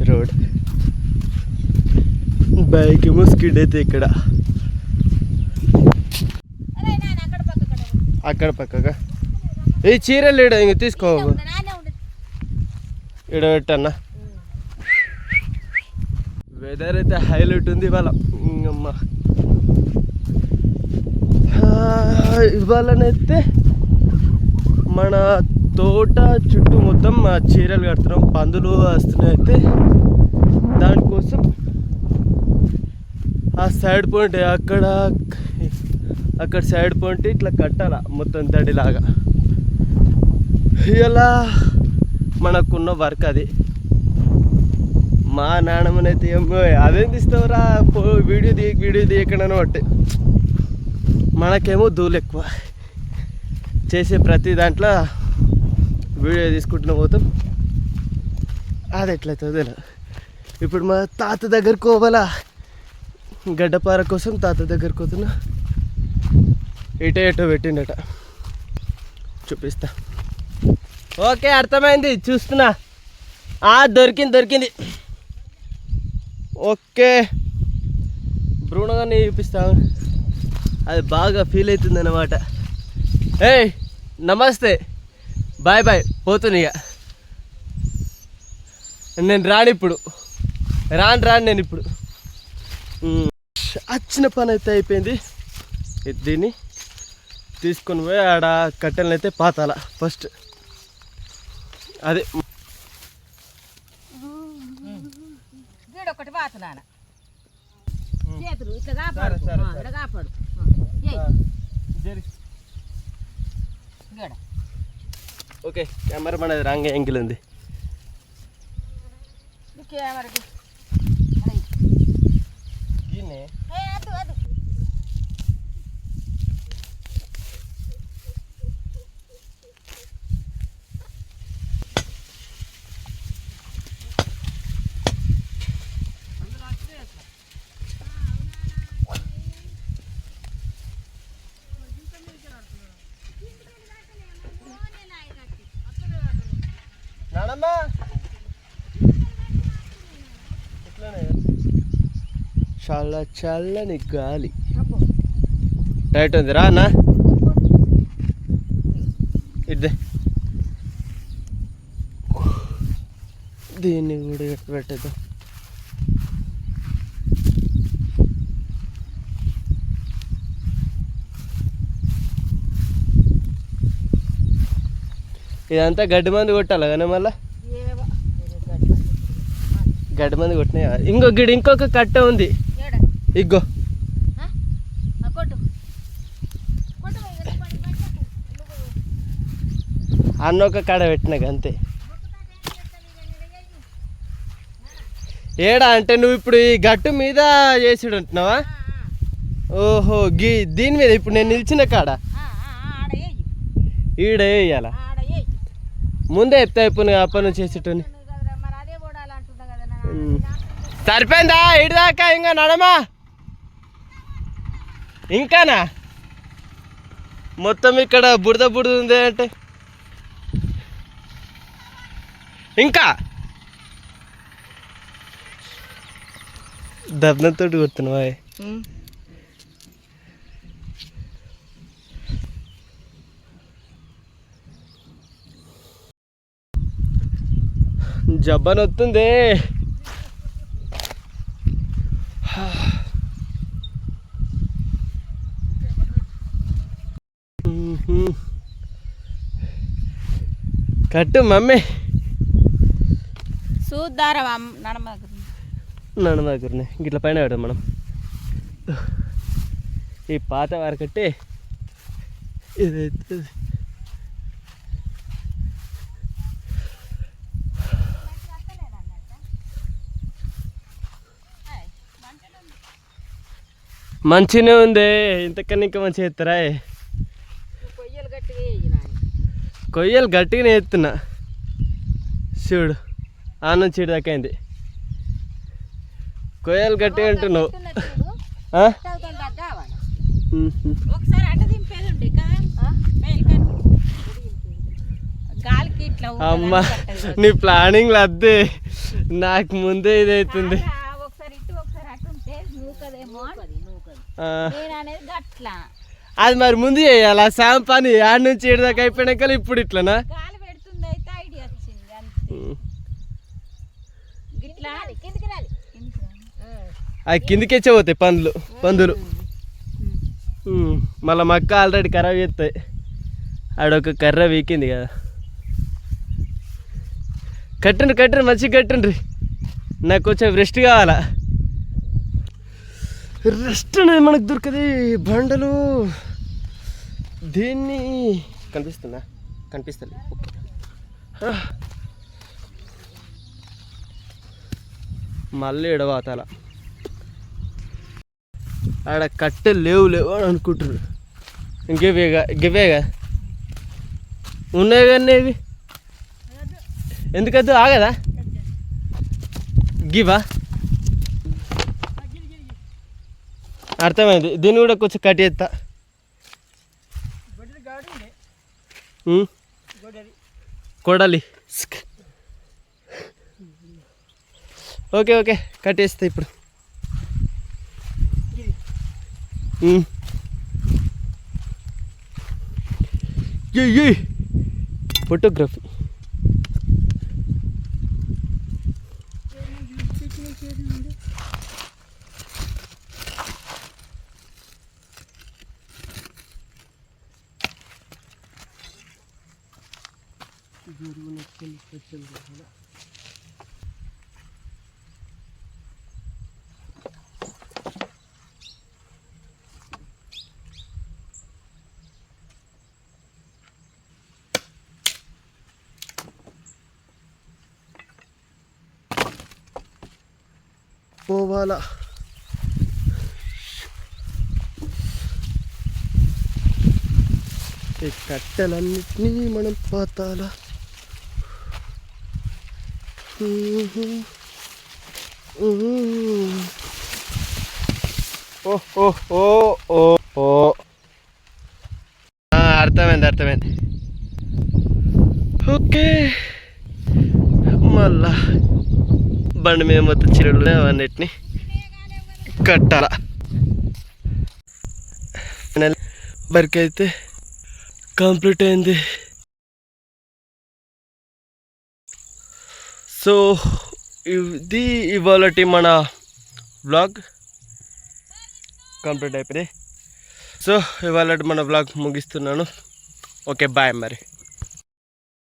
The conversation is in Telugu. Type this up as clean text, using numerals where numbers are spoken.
రోడ్. బైక్ ఏమో స్కిడ్ అయితే ఇక్కడ అక్కడ పక్కగా ఈ చీరలు ఈడ ఇంక తీసుకో ఈడ పెట్టన్నా. వెదర్ అయితే హైలైట్ ఉంది ఇవాళ. అమ్మ ఇవాళనైతే మన తోట చుట్టూ మొత్తం చీరలు కడుతున్నాం. పందులు వస్తున్నాయి అయితే దానికోసం ఆ సైడ్ పాయింట్ అక్కడ సైడ్ పాయింట్ ఇట్లా కట్టాల మొత్తం తడిలాగా. ఇలా మనకున్న వర్క్ అది. మా నాన్నమ్మనైతే ఏమో అదేం తీస్తావురా వీడియో తీయకుండానే బట్టి మనకేమో దూలు ఎక్కువ. చేసే ప్రతి దాంట్లో వీడియో తీసుకుంటున్న పోతాం. అది ఎట్లయితుంది ఇలా. ఇప్పుడు మా తాత దగ్గరికి పోవాలా, గడ్డపార కోసం తాత దగ్గరికి పోతున్నా. ఎటో పెట్టిండట, చూపిస్తా. ఓకే అర్థమైంది, చూస్తున్నా. దొరికింది. ఓకే బ్రూనోగానే చూపిస్తా. అది బాగా ఫీల్ అవుతుంది అన్నమాట. ఏయ్ నమస్తే, బాయ్ పోతున్నా. ఇక నేను రాను నేను ఇప్పుడు. వచ్చిన పని అయితే అయిపోయింది. దీన్ని తీసుకొని పోయి ఆడ కట్టెలను అయితే పాతాల ఫస్ట్. అదే ఒకటి పాతనాన చేతులు ఇట్లా కాపాడు. ఓకే కెమెరా మన రాంగ్ యాంగిల్ ఉంది. కెమెరాకి చాలా చల్లని గాలి. టైట్ ఉంది రా అన్న. ఇద్దే దీన్ని కూడా పెట్టేద్దాం. ఇదంతా గడ్డి మంది కొట్టాలి కానీ మళ్ళా గడ్డి మంది కొట్టినాయా? ఇంకొక కట్ట ఉంది. ఇగ్గో అన్నొక కాడ పెట్టినాక అంతే. ఏడా అంటే నువ్వు ఇప్పుడు ఈ గట్టు మీద చేసిడు ఉంటున్నావా? ఓహో దీని మీద ఇప్పుడు నేను నిలిచిన కాడ ఈడ వేయాల. ముందే చెప్తా ఇప్పుడు అప్పటి నుంచి చేసేటోని. సరిపోయిందా ఇటు దాకా? ఇంకా నడమా ఇంకానా? మొత్తం ఇక్కడ బురద ఉంది అంటే ఇంకా దబ్నంతో కొడుతున్నావా? జబ్బన్ వస్తుంది. కట్టు మమ్మీ చూద్దారా నడమకుర్ని ఇట్లా పైన పెడదాం మనం. ఈ పాత వారకట్టి ఇదైతే మంచిగానే ఉంది. ఇంతకన్నా ఇంకా మంచిగా ఎత్తారా? కొయ్యలు గట్టిగానే ఎత్తున్నా చూడు. ఆ నుంచి ఇటు దాకా అయింది. కొయ్యలు గట్టిగా అంటున్నావు. అమ్మా నీ ప్లానింగ్ అద్దే నాకు ముందే ఇదవుతుంది. ఒకసారి ఇటు ఒకసారి అటు ఉంటే నూకదేమో నేను అనేది గట్లా. అది మరి ముందు చేయాలి ఆ సాయం పని. ఆడ నుంచి ఏడుదాకా అయిపోయినాక ఇప్పుడు ఇట్లనా గాలి పెడుతుంది అయితే ఐడియా వచ్చింది అంతే. గిట్లా కిందికి రాలి అవి కిందికెచ్చే పోతాయి పందులు. మళ్ళీ మక్క ఆల్రెడీ ఖరాబ్ చేస్తాయి. ఆడొక కర్ర వీకింది కదా. కట్టండి మంచిగా కట్టండి. నాకు కొంచెం రెస్ట్ కావాలా. రెస్ట్ అనేది మనకు దొరకది. బండలు దీన్ని కనిపిస్తుంది. మళ్ళీ ఎడవాతాల ఆడ కట్టెలు లేవు అని అనుకుంటారు. గివేగా ఉన్నాయి కానీ ఇవి ఎందుకద్దు ఆగదా గివా. అర్థమైంది. దీన్ని కూడా కొంచెం కట్టేస్తా. కొడాలి. ఓకే కట్టేస్తా ఇప్పుడు. ఫోటోగ్రఫీ పోవాలా. ఈ కట్టెలన్నిటినీ మనం పాతాలా. అర్థమైంది. ఓకే మళ్ళా బండి మీద మొత్తం చిరులు అన్నిటిని కట్టాల. వర్క్ అయితే కంప్లీట్ అయింది. సో ఇది ఇవాళటి మన వ్లాగ్ కంప్లీట్ అయిపోయింది. సో ఇవాళ మన వ్లాగ్ ముగిస్తున్నాను. ఓకే బాయ్ మరి.